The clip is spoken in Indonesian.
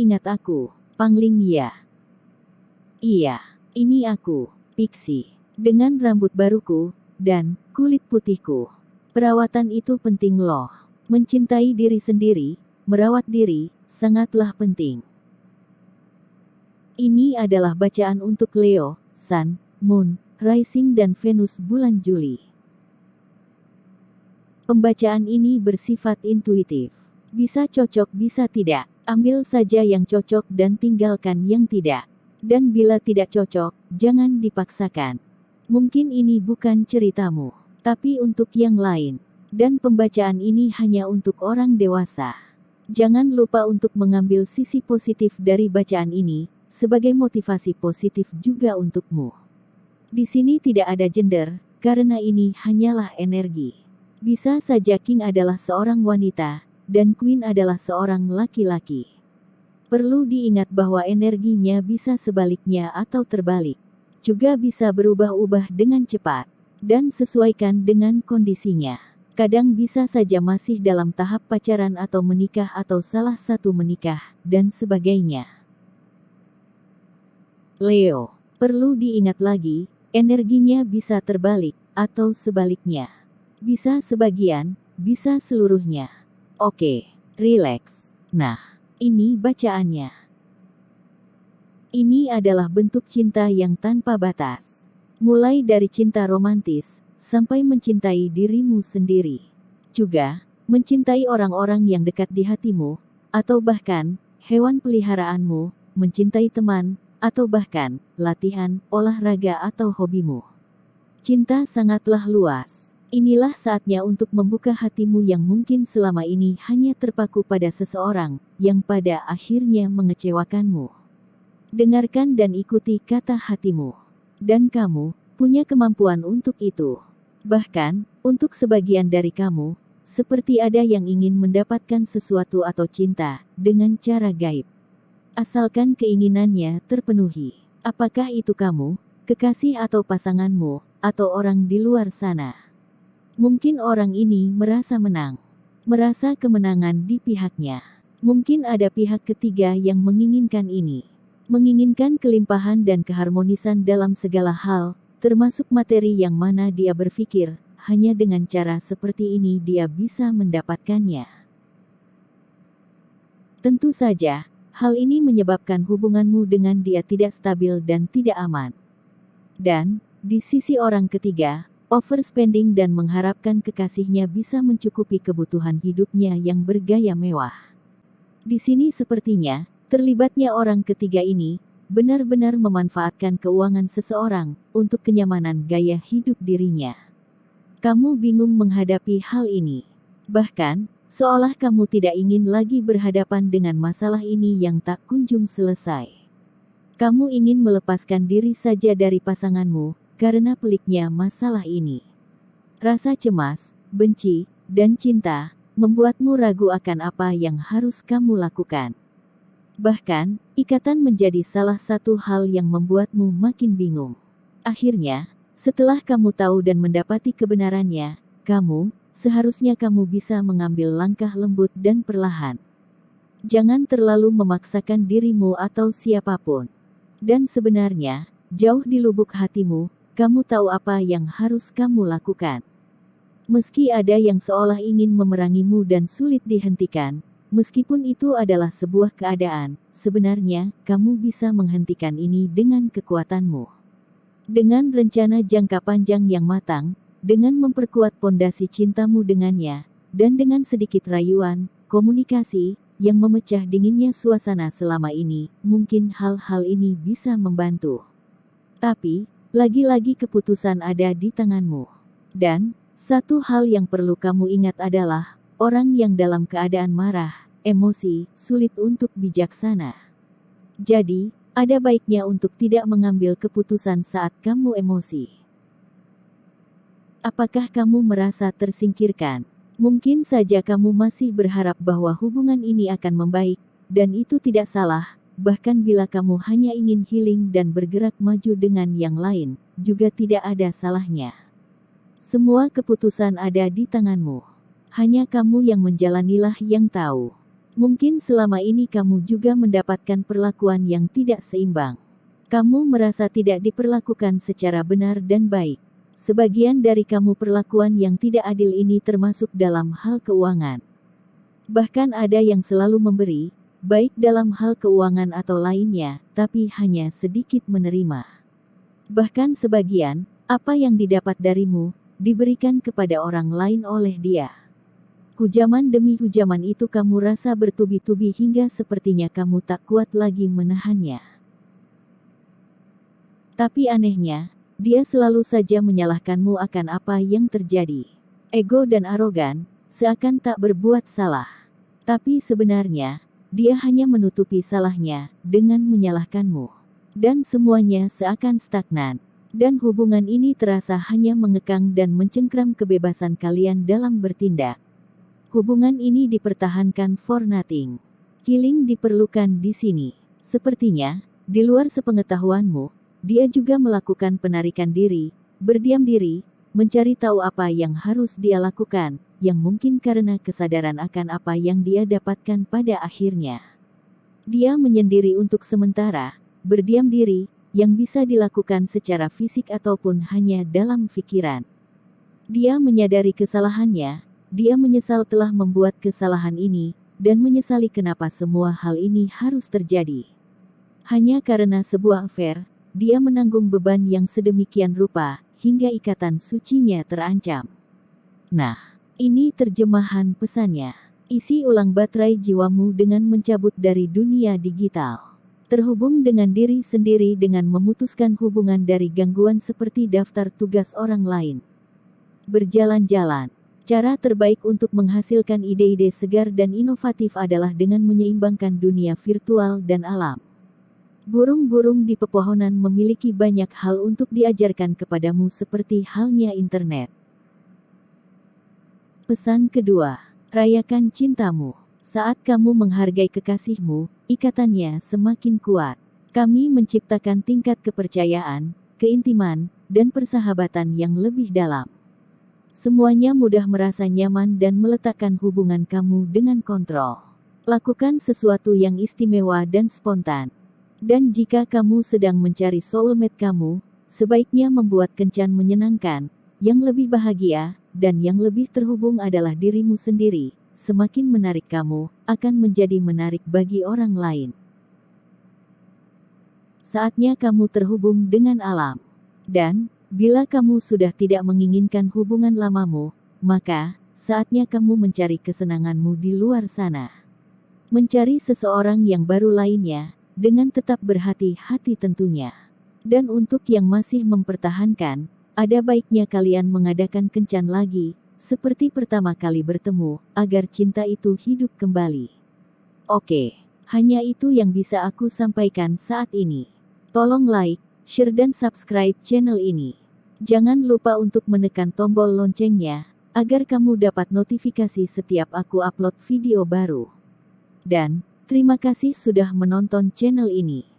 ingat aku, Pangling ya? Iya, ini aku, Pixie. Dengan rambut baruku, dan kulit putihku. Perawatan itu penting loh. Mencintai diri sendiri, merawat diri, sangatlah penting. Ini adalah bacaan untuk Leo, Sun, Moon, Rising dan Venus bulan Juli. Pembacaan ini bersifat intuitif. Bisa cocok bisa tidak. Ambil saja yang cocok dan tinggalkan yang tidak. Dan bila tidak cocok, jangan dipaksakan. Mungkin ini bukan ceritamu, tapi untuk yang lain. Dan pembacaan ini hanya untuk orang dewasa. Jangan lupa untuk mengambil sisi positif dari bacaan ini, sebagai motivasi positif juga untukmu. Di sini tidak ada gender, karena ini hanyalah energi. Bisa saja King adalah seorang wanita, dan Queen adalah seorang laki-laki. Perlu diingat bahwa energinya bisa sebaliknya atau terbalik. Juga bisa berubah-ubah dengan cepat, dan sesuaikan dengan kondisinya. Kadang bisa saja masih dalam tahap pacaran atau menikah atau salah satu menikah, dan sebagainya. Leo, perlu diingat lagi, energinya bisa terbalik, atau sebaliknya. Bisa sebagian, bisa seluruhnya. Oke, rileks. Nah, ini bacaannya. Ini adalah bentuk cinta yang tanpa batas. Mulai dari cinta romantis, sampai mencintai dirimu sendiri. Juga, mencintai orang-orang yang dekat di hatimu, atau bahkan, hewan peliharaanmu, mencintai teman, atau bahkan, latihan, olahraga atau hobimu. Cinta sangatlah luas. Inilah saatnya untuk membuka hatimu yang mungkin selama ini hanya terpaku pada seseorang, yang pada akhirnya mengecewakanmu. Dengarkan dan ikuti kata hatimu. Dan kamu, punya kemampuan untuk itu. Bahkan, untuk sebagian dari kamu, seperti ada yang ingin mendapatkan sesuatu atau cinta, dengan cara gaib. Asalkan keinginannya terpenuhi. Apakah itu kamu, kekasih atau pasanganmu, atau orang di luar sana? Mungkin orang ini merasa menang. Merasa kemenangan di pihaknya. Mungkin ada pihak ketiga yang menginginkan ini. Menginginkan kelimpahan dan keharmonisan dalam segala hal, termasuk materi yang mana dia berpikir, hanya dengan cara seperti ini dia bisa mendapatkannya. Tentu saja, hal ini menyebabkan hubunganmu dengan dia tidak stabil dan tidak aman. Dan, di sisi orang ketiga, overspending dan mengharapkan kekasihnya bisa mencukupi kebutuhan hidupnya yang bergaya mewah. Di sini sepertinya, terlibatnya orang ketiga ini, benar-benar memanfaatkan keuangan seseorang, untuk kenyamanan gaya hidup dirinya. Kamu bingung menghadapi hal ini. Bahkan, seolah kamu tidak ingin lagi berhadapan dengan masalah ini yang tak kunjung selesai. Kamu ingin melepaskan diri saja dari pasanganmu, karena peliknya masalah ini. Rasa cemas, benci, dan cinta, membuatmu ragu akan apa yang harus kamu lakukan. Bahkan, ikatan menjadi salah satu hal yang membuatmu makin bingung. Akhirnya, setelah kamu tahu dan mendapati kebenarannya, seharusnya kamu bisa mengambil langkah lembut dan perlahan. Jangan terlalu memaksakan dirimu atau siapapun. Dan sebenarnya, jauh di lubuk hatimu, kamu tahu apa yang harus kamu lakukan. Meski ada yang seolah ingin memerangimu dan sulit dihentikan, meskipun itu adalah sebuah keadaan, sebenarnya, kamu bisa menghentikan ini dengan kekuatanmu. Dengan rencana jangka panjang yang matang, dengan memperkuat pondasi cintamu dengannya, dan dengan sedikit rayuan, komunikasi, yang memecah dinginnya suasana selama ini, mungkin hal-hal ini bisa membantu. Tapi, lagi-lagi keputusan ada di tanganmu. Dan, satu hal yang perlu kamu ingat adalah, orang yang dalam keadaan marah, emosi, sulit untuk bijaksana. Jadi, ada baiknya untuk tidak mengambil keputusan saat kamu emosi. Apakah kamu merasa tersingkirkan? Mungkin saja kamu masih berharap bahwa hubungan ini akan membaik, dan itu tidak salah. Bahkan bila kamu hanya ingin healing dan bergerak maju dengan yang lain, juga tidak ada salahnya. Semua keputusan ada di tanganmu. Hanya kamu yang menjalanilah yang tahu. Mungkin selama ini kamu juga mendapatkan perlakuan yang tidak seimbang. Kamu merasa tidak diperlakukan secara benar dan baik. Sebagian dari kamu perlakuan yang tidak adil ini termasuk dalam hal keuangan. Bahkan ada yang selalu memberi, baik dalam hal keuangan atau lainnya, tapi hanya sedikit menerima. Bahkan sebagian, apa yang didapat darimu, diberikan kepada orang lain oleh dia. Hujaman demi hujaman itu kamu rasa bertubi-tubi hingga sepertinya kamu tak kuat lagi menahannya. Tapi anehnya, dia selalu saja menyalahkanmu akan apa yang terjadi. Ego dan arogan, seakan tak berbuat salah. Tapi sebenarnya, dia hanya menutupi salahnya dengan menyalahkanmu. Dan semuanya seakan stagnan. Dan hubungan ini terasa hanya mengekang dan mencengkram kebebasan kalian dalam bertindak. Hubungan ini dipertahankan for nothing. Healing diperlukan di sini. Sepertinya, di luar sepengetahuanmu, dia juga melakukan penarikan diri, berdiam diri, mencari tahu apa yang harus dia lakukan, yang mungkin karena kesadaran akan apa yang dia dapatkan pada akhirnya. Dia menyendiri untuk sementara, berdiam diri, yang bisa dilakukan secara fisik ataupun hanya dalam pikiran. Dia menyadari kesalahannya, dia menyesal telah membuat kesalahan ini, dan menyesali kenapa semua hal ini harus terjadi. Hanya karena sebuah affair, dia menanggung beban yang sedemikian rupa, hingga ikatan sucinya terancam. Nah, ini terjemahan pesannya. Isi ulang baterai jiwamu dengan mencabut dari dunia digital. Terhubung dengan diri sendiri dengan memutuskan hubungan dari gangguan seperti daftar tugas orang lain. Berjalan-jalan. Cara terbaik untuk menghasilkan ide-ide segar dan inovatif adalah dengan menyeimbangkan dunia virtual dan alam. Burung-burung di pepohonan memiliki banyak hal untuk diajarkan kepadamu seperti halnya internet. Pesan kedua, rayakan cintamu. Saat kamu menghargai kekasihmu, ikatannya semakin kuat. Kami menciptakan tingkat kepercayaan, keintiman, dan persahabatan yang lebih dalam. Semuanya mudah merasa nyaman dan meletakkan hubungan kamu dengan kontrol. Lakukan sesuatu yang istimewa dan spontan. Dan jika kamu sedang mencari soulmate kamu, sebaiknya membuat kencan menyenangkan, yang lebih bahagia, dan yang lebih terhubung adalah dirimu sendiri. Semakin menarik kamu, akan menjadi menarik bagi orang lain. Saatnya kamu terhubung dengan alam. Dan, bila kamu sudah tidak menginginkan hubungan lamamu, maka, saatnya kamu mencari kesenanganmu di luar sana. Mencari seseorang yang baru lainnya, dengan tetap berhati-hati tentunya. Dan untuk yang masih mempertahankan, ada baiknya kalian mengadakan kencan lagi, seperti pertama kali bertemu, agar cinta itu hidup kembali. Oke, hanya itu yang bisa aku sampaikan saat ini. Tolong like, share dan subscribe channel ini. Jangan lupa untuk menekan tombol loncengnya, agar kamu dapat notifikasi setiap aku upload video baru. Dan, terima kasih sudah menonton channel ini.